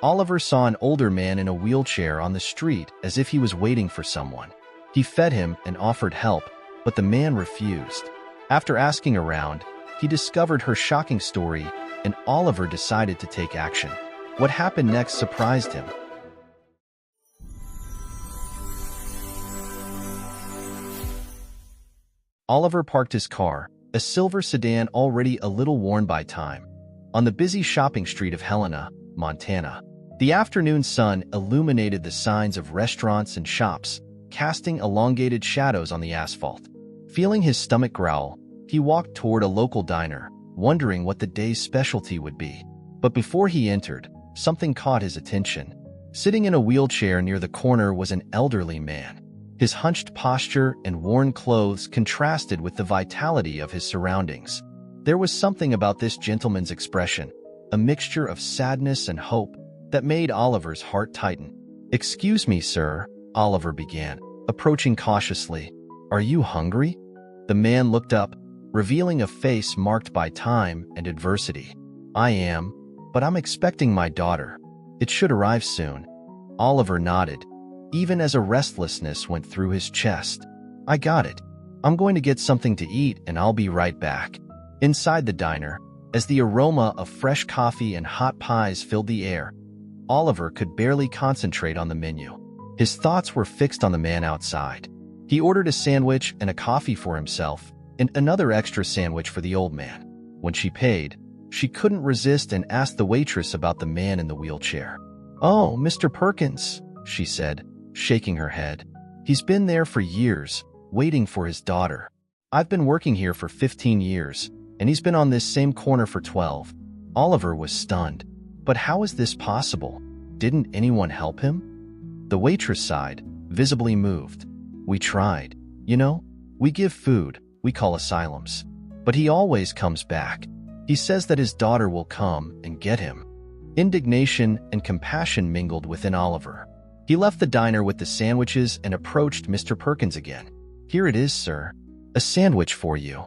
Oliver saw an older man in a wheelchair on the street as if he was waiting for someone. He fed him and offered help, but the man refused. After asking around, he discovered her shocking story, and Oliver decided to take action. What happened next surprised him. Oliver parked his car, a silver sedan already a little worn by time, on the busy shopping street of Helena, Montana. The afternoon sun illuminated the signs of restaurants and shops, casting elongated shadows on the asphalt. Feeling his stomach growl, he walked toward a local diner, wondering what the day's specialty would be. But before he entered, something caught his attention. Sitting in a wheelchair near the corner was an elderly man. His hunched posture and worn clothes contrasted with the vitality of his surroundings. There was something about this gentleman's expression, a mixture of sadness and hope, that made Oliver's heart tighten. "Excuse me, sir," Oliver began, approaching cautiously. "Are you hungry?" The man looked up, revealing a face marked by time and adversity. "I am, but I'm expecting my daughter. It should arrive soon." Oliver nodded, even as a restlessness went through his chest. "I got it. I'm going to get something to eat and I'll be right back." Inside the diner, as the aroma of fresh coffee and hot pies filled the air, Oliver could barely concentrate on the menu. His thoughts were fixed on the man outside. He ordered a sandwich and a coffee for himself, and another extra sandwich for the old man. When she paid, she couldn't resist and asked the waitress about the man in the wheelchair. "Oh, Mr. Perkins," she said, shaking her head. "He's been there for years, waiting for his daughter. I've been working here for 15 years, and he's been on this same corner for 12. Oliver was stunned. But how is this possible? Didn't anyone help him? The waitress sighed, visibly moved. "We tried. You know, we give food, we call asylums. But he always comes back. He says that his daughter will come and get him." Indignation and compassion mingled within Oliver. He left the diner with the sandwiches and approached Mr. Perkins again. "Here it is, sir. A sandwich for you."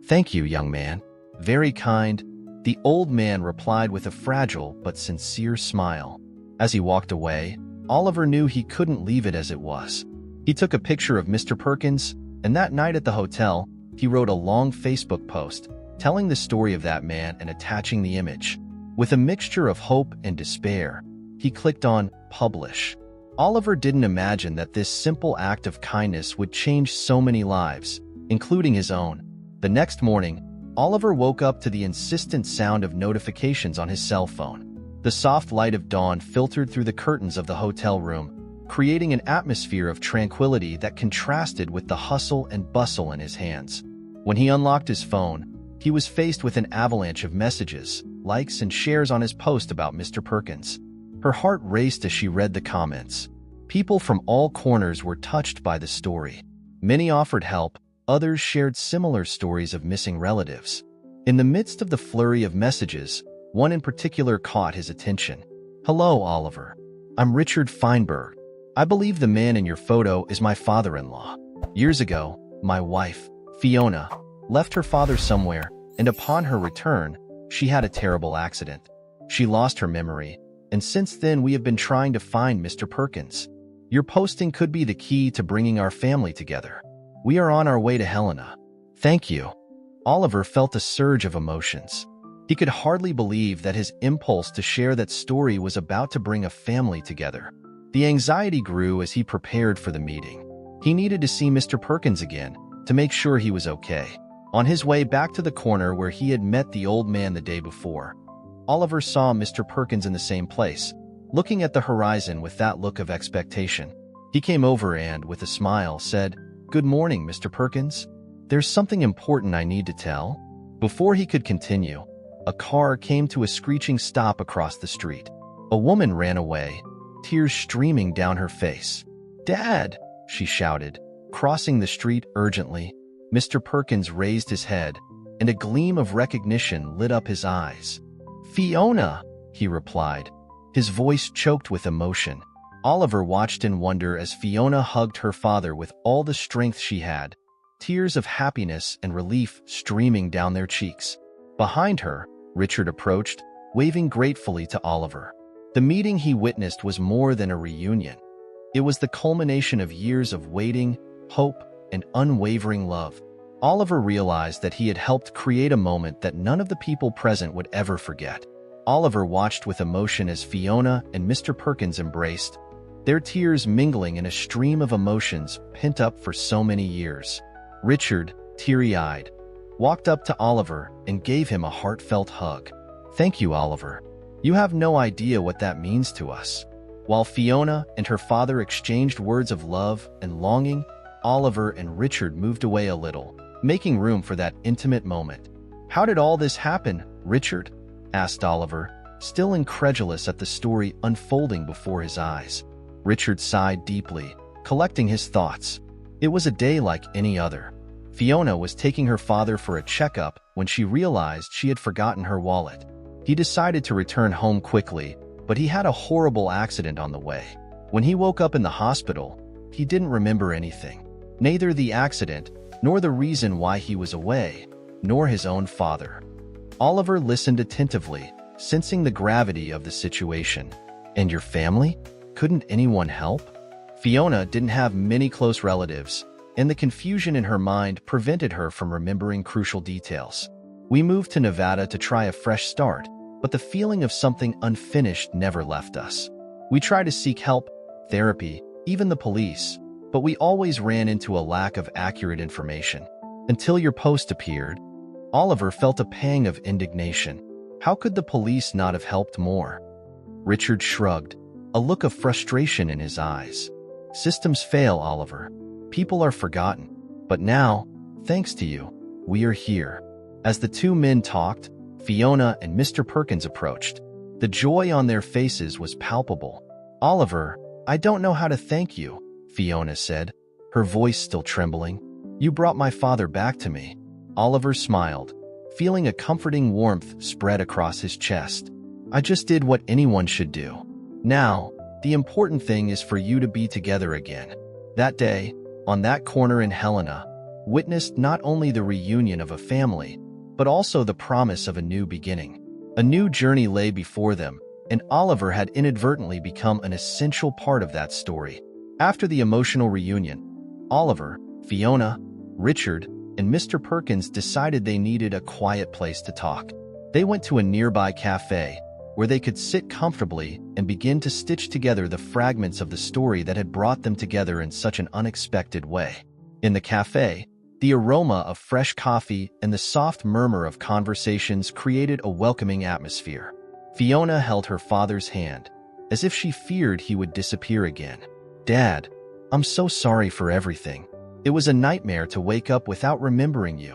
"Thank you, young man. Very kind," the old man replied with a fragile but sincere smile. As he walked away, Oliver knew he couldn't leave it as it was. He took a picture of Mr. Perkins, and that night at the hotel, he wrote a long Facebook post, telling the story of that man and attaching the image. With a mixture of hope and despair, he clicked on Publish. Oliver didn't imagine that this simple act of kindness would change so many lives, including his own. The next morning, Oliver woke up to the insistent sound of notifications on his cell phone. The soft light of dawn filtered through the curtains of the hotel room, creating an atmosphere of tranquility that contrasted with the hustle and bustle in his hands. When he unlocked his phone, he was faced with an avalanche of messages, likes, and shares on his post about Mr. Perkins. Her heart raced as she read the comments. People from all corners were touched by the story. Many offered help, others shared similar stories of missing relatives. In the midst of the flurry of messages, one in particular caught his attention. "Hello, Oliver. I'm Richard Feinberg. I believe the man in your photo is my father-in-law. Years ago, my wife, Fiona, left her father somewhere, and upon her return, she had a terrible accident. She lost her memory, and since then we have been trying to find Mr. Perkins. Your posting could be the key to bringing our family together. We are on our way to Helena. Thank you." Oliver felt a surge of emotions. He could hardly believe that his impulse to share that story was about to bring a family together. The anxiety grew as he prepared for the meeting. He needed to see Mr. Perkins again, to make sure he was okay. On his way back to the corner where he had met the old man the day before, Oliver saw Mr. Perkins in the same place, looking at the horizon with that look of expectation. He came over and, with a smile, said, "Good morning, Mr. Perkins. There's something important I need to tell." Before he could continue, a car came to a screeching stop across the street. A woman ran away, tears streaming down her face. "Dad!" she shouted, crossing the street urgently. Mr. Perkins raised his head, and a gleam of recognition lit up his eyes. "Fiona!" he replied, his voice choked with emotion. Oliver watched in wonder as Fiona hugged her father with all the strength she had, tears of happiness and relief streaming down their cheeks. Behind her, Richard approached, waving gratefully to Oliver. The meeting he witnessed was more than a reunion. It was the culmination of years of waiting, hope, and unwavering love. Oliver realized that he had helped create a moment that none of the people present would ever forget. Oliver watched with emotion as Fiona and Mr. Perkins embraced, their tears mingling in a stream of emotions pent up for so many years. Richard, teary-eyed, walked up to Oliver and gave him a heartfelt hug. "Thank you, Oliver. You have no idea what that means to us." While Fiona and her father exchanged words of love and longing, Oliver and Richard moved away a little, making room for that intimate moment. "How did all this happen, Richard?" asked Oliver, still incredulous at the story unfolding before his eyes. Richard sighed deeply, collecting his thoughts. It was a day like any other. Fiona was taking her father for a checkup when she realized she had forgotten her wallet. He decided to return home quickly, but he had a horrible accident on the way. When he woke up in the hospital, he didn't remember anything. Neither the accident, nor the reason why he was away, nor his own father. Oliver listened attentively, sensing the gravity of the situation. "And your family? Couldn't anyone help?" Fiona didn't have many close relatives, and the confusion in her mind prevented her from remembering crucial details. "We moved to Nevada to try a fresh start, but the feeling of something unfinished never left us. We tried to seek help, therapy, even the police, but we always ran into a lack of accurate information. Until your post appeared." Oliver felt a pang of indignation. How could the police not have helped more? Richard shrugged, a look of frustration in his eyes. "Systems fail, Oliver. People are forgotten. But now, thanks to you, we are here." As the two men talked, Fiona and Mr. Perkins approached. The joy on their faces was palpable. "Oliver, I don't know how to thank you," Fiona said, her voice still trembling. "You brought my father back to me." Oliver smiled, feeling a comforting warmth spread across his chest. "I just did what anyone should do. Now, the important thing is for you to be together again." That day, on that corner in Helena, witnessed not only the reunion of a family, but also the promise of a new beginning. A new journey lay before them, and Oliver had inadvertently become an essential part of that story. After the emotional reunion, Oliver, Fiona, Richard, and Mr. Perkins decided they needed a quiet place to talk. They went to a nearby cafe, where they could sit comfortably and begin to stitch together the fragments of the story that had brought them together in such an unexpected way. In the cafe, the aroma of fresh coffee and the soft murmur of conversations created a welcoming atmosphere. Fiona held her father's hand, as if she feared he would disappear again. "Dad, I'm so sorry for everything. It was a nightmare to wake up without remembering you.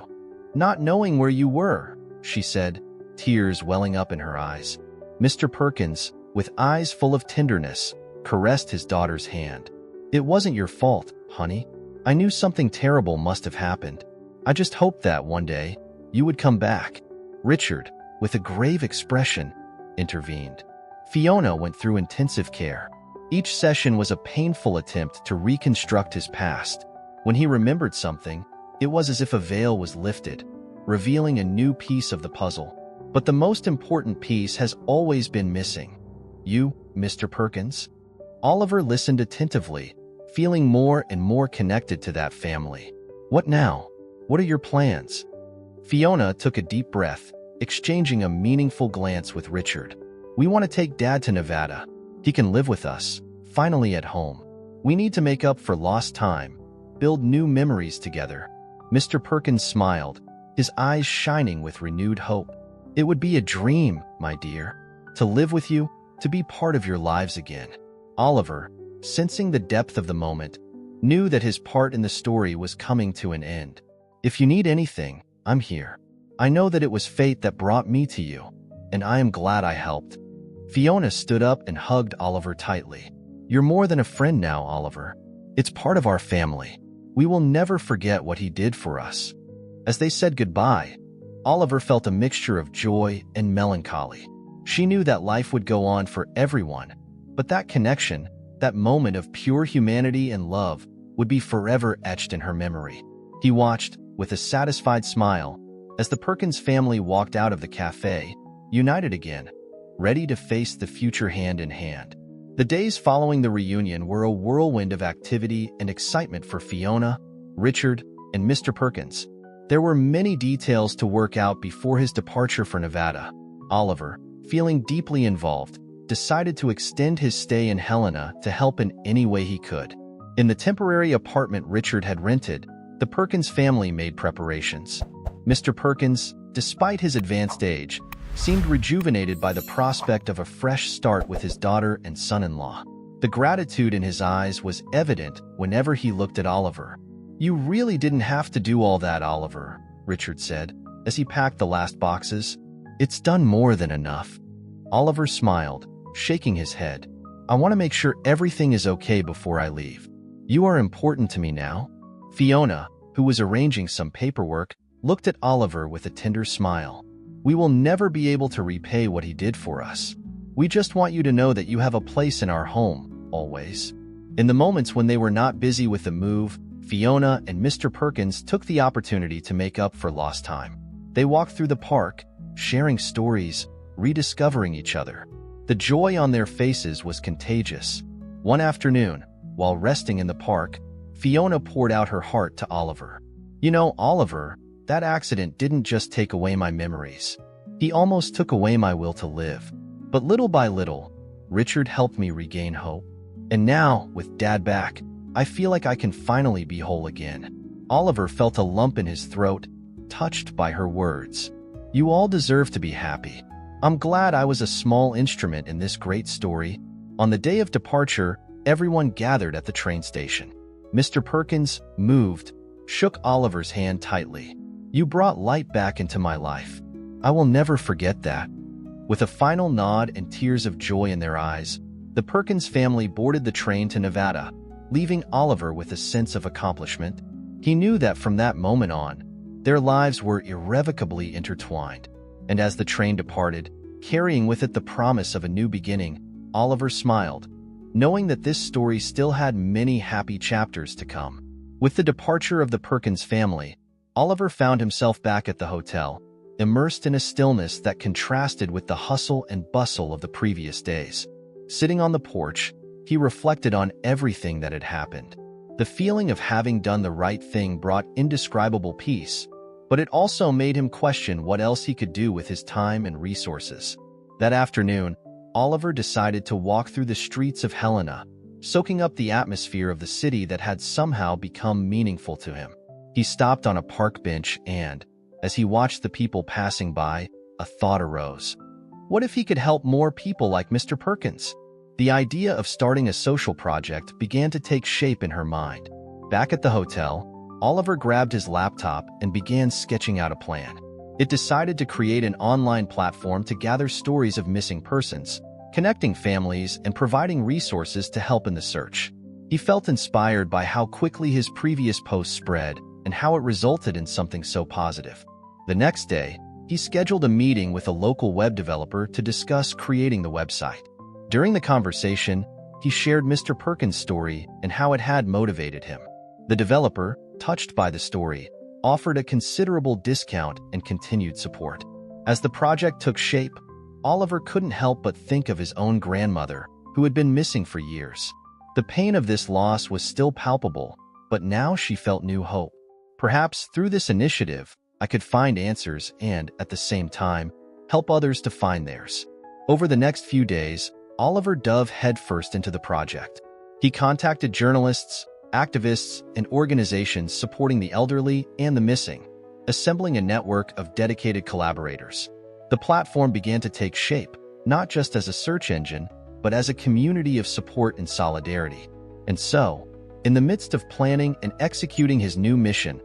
Not knowing where you were," she said, tears welling up in her eyes. Mr. Perkins, with eyes full of tenderness, caressed his daughter's hand. "It wasn't your fault, honey. I knew something terrible must have happened. I just hoped that one day you would come back." Richard, with a grave expression, intervened. Fiona went through intensive care. Each session was a painful attempt to reconstruct his past. When he remembered something, it was as if a veil was lifted, revealing a new piece of the puzzle. But the most important piece has always been missing. "You, Mr. Perkins?" Oliver listened attentively, feeling more and more connected to that family. "What now? What are your plans?" Fiona took a deep breath, exchanging a meaningful glance with Richard. "We want to take Dad to Nevada. He can live with us, finally at home. We need to make up for lost time, build new memories together." Mr. Perkins smiled, his eyes shining with renewed hope. "It would be a dream, my dear, to live with you, to be part of your lives again." Oliver, sensing the depth of the moment, knew that his part in the story was coming to an end. "If you need anything, I'm here. I know that it was fate that brought me to you, and I am glad I helped." Fiona stood up and hugged Oliver tightly. "You're more than a friend now, Oliver. It's part of our family. We will never forget what he did for us." As they said goodbye, Oliver felt a mixture of joy and melancholy. She knew that life would go on for everyone, but that connection, that moment of pure humanity and love, would be forever etched in her memory. He watched, with a satisfied smile, as the Perkins family walked out of the cafe, united again. ready to face the future hand in hand. The days following the reunion were a whirlwind of activity and excitement for Fiona, Richard, and Mr. Perkins. There were many details to work out before his departure for Nevada. Oliver, feeling deeply involved, decided to extend his stay in Helena to help in any way he could. In the temporary apartment Richard had rented, the Perkins family made preparations. Mr. Perkins, despite his advanced age, seemed rejuvenated by the prospect of a fresh start with his daughter and son-in-law. The gratitude in his eyes was evident whenever he looked at Oliver. "You really didn't have to do all that, Oliver," Richard said, as he packed the last boxes. "It's done more than enough." Oliver smiled, shaking his head. "I want to make sure everything is okay before I leave. You are important to me now." Fiona, who was arranging some paperwork, looked at Oliver with a tender smile. "We will never be able to repay what he did for us. We just want you to know that you have a place in our home, always." In the moments when they were not busy with the move, Fiona and Mr. Perkins took the opportunity to make up for lost time. They walked through the park, sharing stories, rediscovering each other. The joy on their faces was contagious. One afternoon, while resting in the park, Fiona poured out her heart to Oliver. "You know, Oliver, that accident didn't just take away my memories. He almost took away my will to live. But little by little, Richard helped me regain hope. And now, with Dad back, I feel like I can finally be whole again." Oliver felt a lump in his throat, touched by her words. "You all deserve to be happy. I'm glad I was a small instrument in this great story." On the day of departure, everyone gathered at the train station. Mr. Perkins, moved, shook Oliver's hand tightly. "You brought light back into my life. I will never forget that." With a final nod and tears of joy in their eyes, the Perkins family boarded the train to Nevada, leaving Oliver with a sense of accomplishment. He knew that from that moment on, their lives were irrevocably intertwined. And as the train departed, carrying with it the promise of a new beginning, Oliver smiled, knowing that this story still had many happy chapters to come. With the departure of the Perkins family, Oliver found himself back at the hotel, immersed in a stillness that contrasted with the hustle and bustle of the previous days. Sitting on the porch, he reflected on everything that had happened. The feeling of having done the right thing brought indescribable peace, but it also made him question what else he could do with his time and resources. That afternoon, Oliver decided to walk through the streets of Helena, soaking up the atmosphere of the city that had somehow become meaningful to him. He stopped on a park bench and, as he watched the people passing by, a thought arose. What if he could help more people like Mr. Perkins? The idea of starting a social project began to take shape in her mind. Back at the hotel, Oliver grabbed his laptop and began sketching out a plan. It decided to create an online platform to gather stories of missing persons, connecting families and providing resources to help in the search. He felt inspired by how quickly his previous posts spread and how it resulted in something so positive. The next day, he scheduled a meeting with a local web developer to discuss creating the website. During the conversation, he shared Mr. Perkins' story and how it had motivated him. The developer, touched by the story, offered a considerable discount and continued support. As the project took shape, Oliver couldn't help but think of his own grandmother, who had been missing for years. The pain of this loss was still palpable, but now she felt new hope. Perhaps through this initiative, I could find answers and, at the same time, help others to find theirs. Over the next few days, Oliver dove headfirst into the project. He contacted journalists, activists, and organizations supporting the elderly and the missing, assembling a network of dedicated collaborators. The platform began to take shape, not just as a search engine, but as a community of support and solidarity. And so, in the midst of planning and executing his new mission,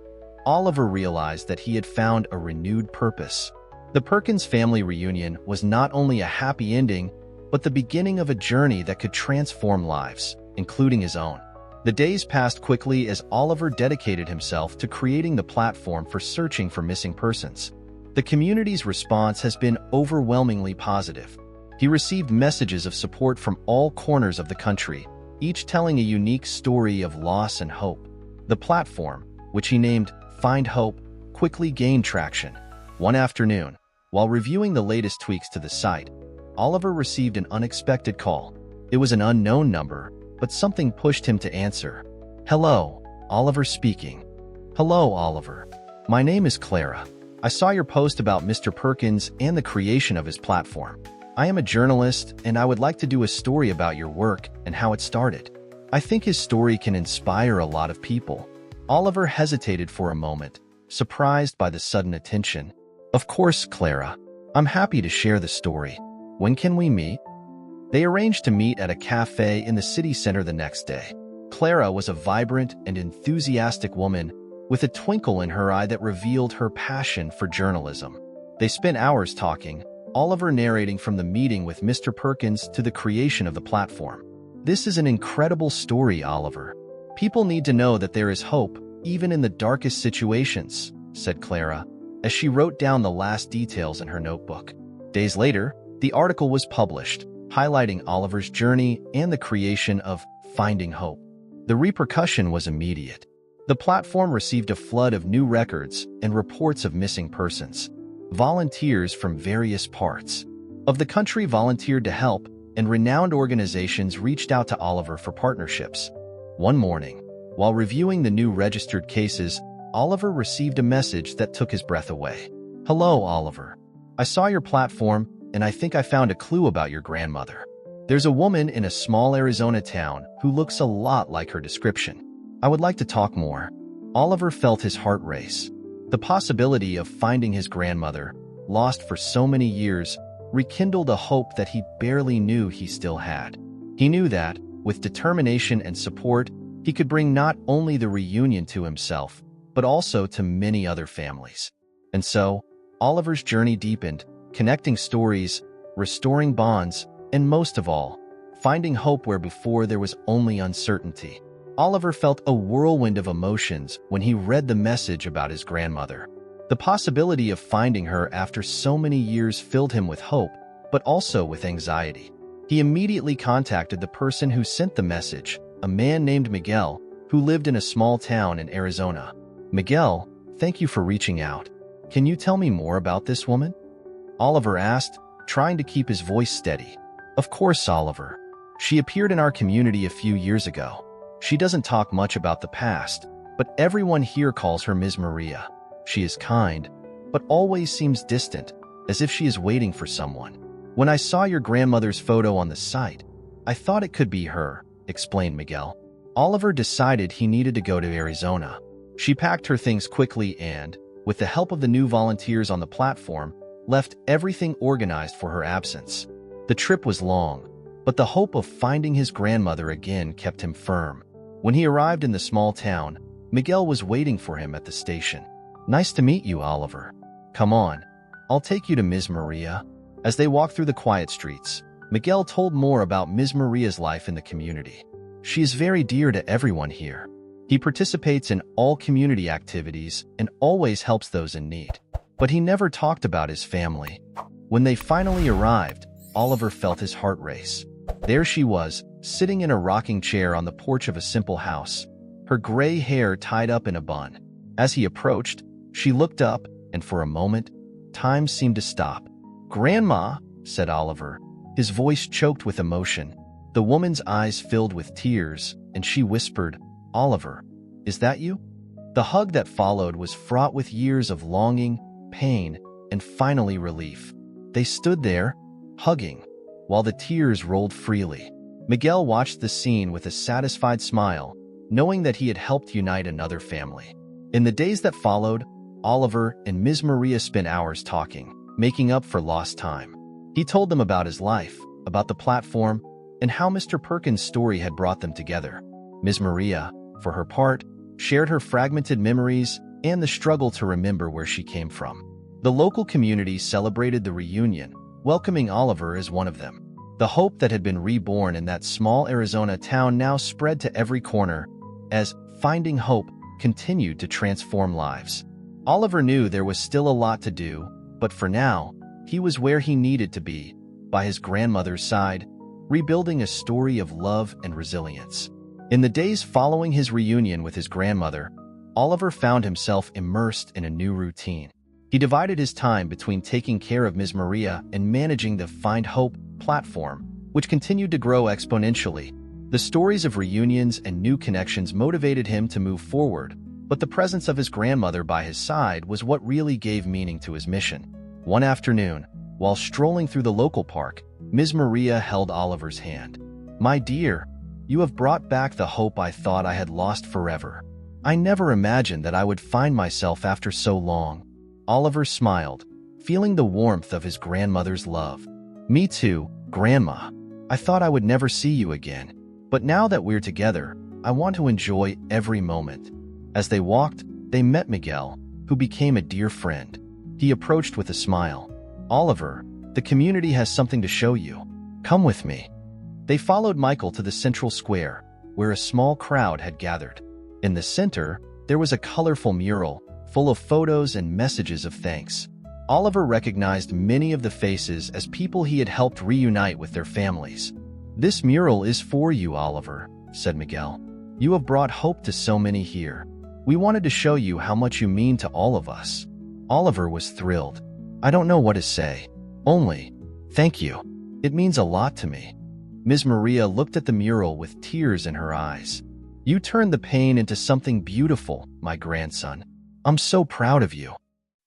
Oliver realized that he had found a renewed purpose. The Perkins family reunion was not only a happy ending, but the beginning of a journey that could transform lives, including his own. The days passed quickly as Oliver dedicated himself to creating the platform for searching for missing persons. The community's response has been overwhelmingly positive. He received messages of support from all corners of the country, each telling a unique story of loss and hope. The platform, which he named Find Hope, quickly gained traction. One afternoon, while reviewing the latest tweaks to the site, Oliver received an unexpected call. It was an unknown number, but something pushed him to answer. "Hello, Oliver speaking." "Hello, Oliver. My name is Clara. I saw your post about Mr. Perkins and the creation of his platform. I am a journalist, and I would like to do a story about your work and how it started. I think his story can inspire a lot of people." Oliver hesitated for a moment, surprised by the sudden attention. "Of course, Clara. I'm happy to share the story. When can we meet?" They arranged to meet at a cafe in the city center the next day. Clara was a vibrant and enthusiastic woman with a twinkle in her eye that revealed her passion for journalism. They spent hours talking, Oliver narrating from the meeting with Mr. Perkins to the creation of the platform. "This is an incredible story, Oliver. People need to know that there is hope, even in the darkest situations," said Clara, as she wrote down the last details in her notebook. Days later, the article was published, highlighting Oliver's journey and the creation of Finding Hope. The repercussion was immediate. The platform received a flood of new records and reports of missing persons. Volunteers from various parts of the country volunteered to help, and renowned organizations reached out to Oliver for partnerships. One morning, while reviewing the new registered cases, Oliver received a message that took his breath away. "Hello, Oliver. I saw your platform, and I think I found a clue about your grandmother. There's a woman in a small Arizona town who looks a lot like her description. I would like to talk more." Oliver felt his heart race. The possibility of finding his grandmother, lost for so many years, rekindled a hope that he barely knew he still had. He knew that, with determination and support, he could bring not only the reunion to himself, but also to many other families. And so, Oliver's journey deepened, connecting stories, restoring bonds, and most of all, finding hope where before there was only uncertainty. Oliver felt a whirlwind of emotions when he read the message about his grandmother. The possibility of finding her after so many years filled him with hope, but also with anxiety. He immediately contacted the person who sent the message, a man named Miguel, who lived in a small town in Arizona. "Miguel, thank you for reaching out. Can you tell me more about this woman?" Oliver asked, trying to keep his voice steady. "Of course, Oliver. She appeared in our community a few years ago. She doesn't talk much about the past, but everyone here calls her Ms. Maria. She is kind, but always seems distant, as if she is waiting for someone. When I saw your grandmother's photo on the site, I thought it could be her," explained Miguel. Oliver decided he needed to go to Arizona. She packed her things quickly and, with the help of the new volunteers on the platform, left everything organized for her absence. The trip was long, but the hope of finding his grandmother again kept him firm. When he arrived in the small town, Miguel was waiting for him at the station. "Nice to meet you, Oliver. Come on, I'll take you to Ms. Maria." As they walked through the quiet streets, Miguel told more about Ms. Maria's life in the community. "She is very dear to everyone here. He participates in all community activities and always helps those in need." But he never talked about his family. When they finally arrived, Oliver felt his heart race. There she was, sitting in a rocking chair on the porch of a simple house, her gray hair tied up in a bun. As he approached, she looked up, and for a moment, time seemed to stop. "Grandma," said Oliver, his voice choked with emotion. The woman's eyes filled with tears, and she whispered, "Oliver, is that you?" The hug that followed was fraught with years of longing, pain, and finally relief. They stood there, hugging, while the tears rolled freely. Miguel watched the scene with a satisfied smile, knowing that he had helped unite another family. In the days that followed, Oliver and Ms. Maria spent hours talking, making up for lost time. He told them about his life, about the platform, and how Mr. Perkins' story had brought them together. Ms. Maria, for her part, shared her fragmented memories and the struggle to remember where she came from. The local community celebrated the reunion, welcoming Oliver as one of them. The hope that had been reborn in that small Arizona town now spread to every corner as Finding Hope continued to transform lives. Oliver knew there was still a lot to do, but for now, he was where he needed to be, by his grandmother's side, rebuilding a story of love and resilience. In the days following his reunion with his grandmother, Oliver found himself immersed in a new routine. He divided his time between taking care of Ms. Maria and managing the Find Hope platform, which continued to grow exponentially. The stories of reunions and new connections motivated him to move forward, but the presence of his grandmother by his side was what really gave meaning to his mission. One afternoon, while strolling through the local park, Ms. Maria held Oliver's hand. "My dear, you have brought back the hope I thought I had lost forever. I never imagined that I would find myself after so long." Oliver smiled, feeling the warmth of his grandmother's love. "Me too, Grandma. I thought I would never see you again. But now that we're together, I want to enjoy every moment." As they walked, they met Miguel, who became a dear friend. He approached with a smile. "Oliver, the community has something to show you. Come with me." They followed Michael to the central square, where a small crowd had gathered. In the center, there was a colorful mural, full of photos and messages of thanks. Oliver recognized many of the faces as people he had helped reunite with their families. "This mural is for you, Oliver," said Miguel. "You have brought hope to so many here. We wanted to show you how much you mean to all of us." Oliver was thrilled. "I don't know what to say. Only, thank you. It means a lot to me." Ms. Maria looked at the mural with tears in her eyes. "You turned the pain into something beautiful, my grandson. I'm so proud of you."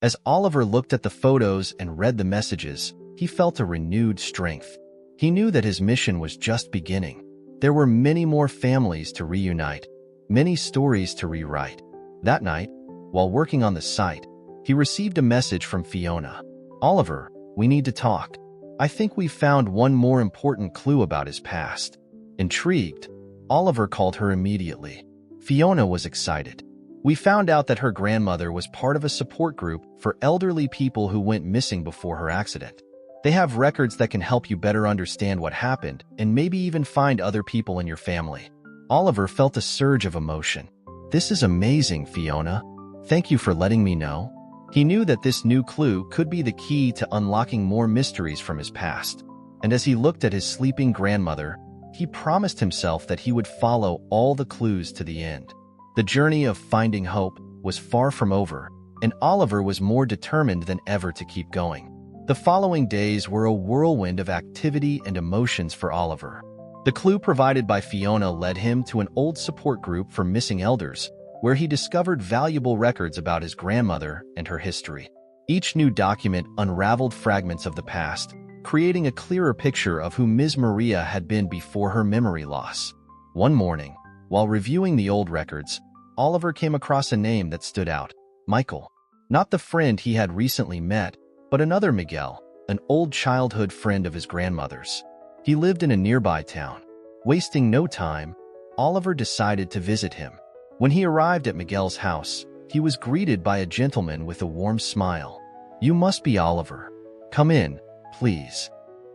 As Oliver looked at the photos and read the messages, he felt a renewed strength. He knew that his mission was just beginning. There were many more families to reunite, many stories to rewrite. That night, while working on the site, he received a message from Fiona. "Oliver, we need to talk. I think we found one more important clue about his past." Intrigued, Oliver called her immediately. Fiona was excited. "We found out that her grandmother was part of a support group for elderly people who went missing before her accident. They have records that can help you better understand what happened and maybe even find other people in your family." Oliver felt a surge of emotion. "This is amazing, Fiona. Thank you for letting me know." He knew that this new clue could be the key to unlocking more mysteries from his past. And as he looked at his sleeping grandmother, he promised himself that he would follow all the clues to the end. The journey of finding hope was far from over, and Oliver was more determined than ever to keep going. The following days were a whirlwind of activity and emotions for Oliver. The clue provided by Fiona led him to an old support group for missing elders, where he discovered valuable records about his grandmother and her history. Each new document unraveled fragments of the past, creating a clearer picture of who Ms. Maria had been before her memory loss. One morning, while reviewing the old records, Oliver came across a name that stood out: Michael. Not the friend he had recently met, but another Miguel, an old childhood friend of his grandmother's. He lived in a nearby town. Wasting no time, Oliver decided to visit him. When he arrived at Miguel's house, he was greeted by a gentleman with a warm smile. "You must be Oliver. Come in, please."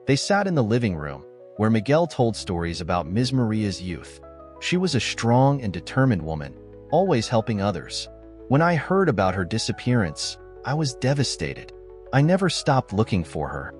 They sat in the living room, where Miguel told stories about Ms. Maria's youth. She was a strong and determined woman, always helping others. "When I heard about her disappearance, I was devastated. I never stopped looking for her."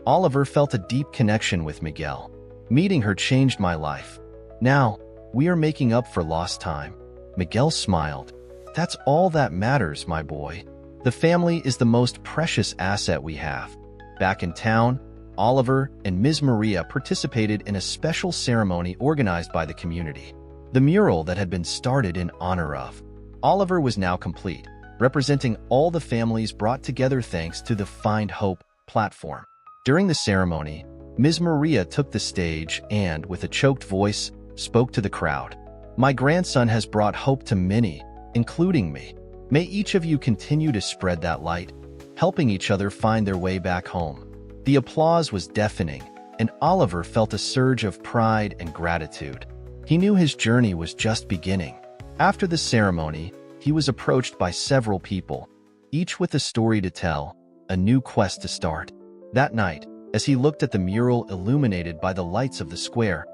Oliver felt a deep connection with Miguel. "Meeting her changed my life. Now, we are making up for lost time." Miguel smiled. "That's all that matters, my boy. The family is the most precious asset we have." Back in town, Oliver and Ms. Maria participated in a special ceremony organized by the community. The mural that had been started in honor of Oliver was now complete, representing all the families brought together thanks to the Find Hope platform. During the ceremony, Ms. Maria took the stage and, with a choked voice, spoke to the crowd. "My grandson has brought hope to many, including me. May each of you continue to spread that light, helping each other find their way back home." The applause was deafening, and Oliver felt a surge of pride and gratitude. He knew his journey was just beginning. After the ceremony, he was approached by several people, each with a story to tell, a new quest to start. That night, as he looked at the mural illuminated by the lights of the square,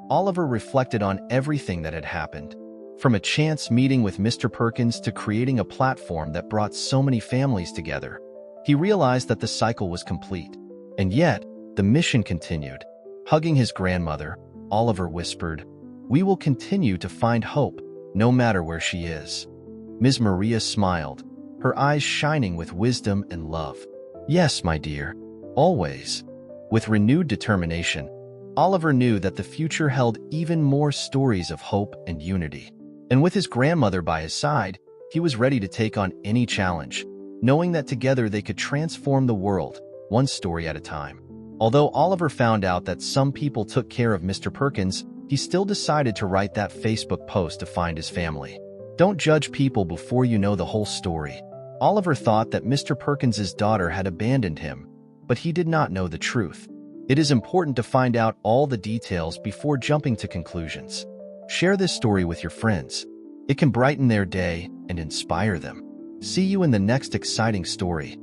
Oliver reflected on everything that had happened. From a chance meeting with Mr. Perkins to creating a platform that brought so many families together, he realized that the cycle was complete. And yet, the mission continued. Hugging his grandmother, Oliver whispered, "We will continue to find hope, no matter where she is." Ms. Maria smiled, her eyes shining with wisdom and love. "Yes, my dear, always." With renewed determination, Oliver knew that the future held even more stories of hope and unity. And with his grandmother by his side, he was ready to take on any challenge, knowing that together they could transform the world, one story at a time. Although Oliver found out that some people took care of Mr. Perkins, he still decided to write that Facebook post to find his family. Don't judge people before you know the whole story. Oliver thought that Mr. Perkins's daughter had abandoned him, but he did not know the truth. It is important to find out all the details before jumping to conclusions. Share this story with your friends. It can brighten their day and inspire them. See you in the next exciting story.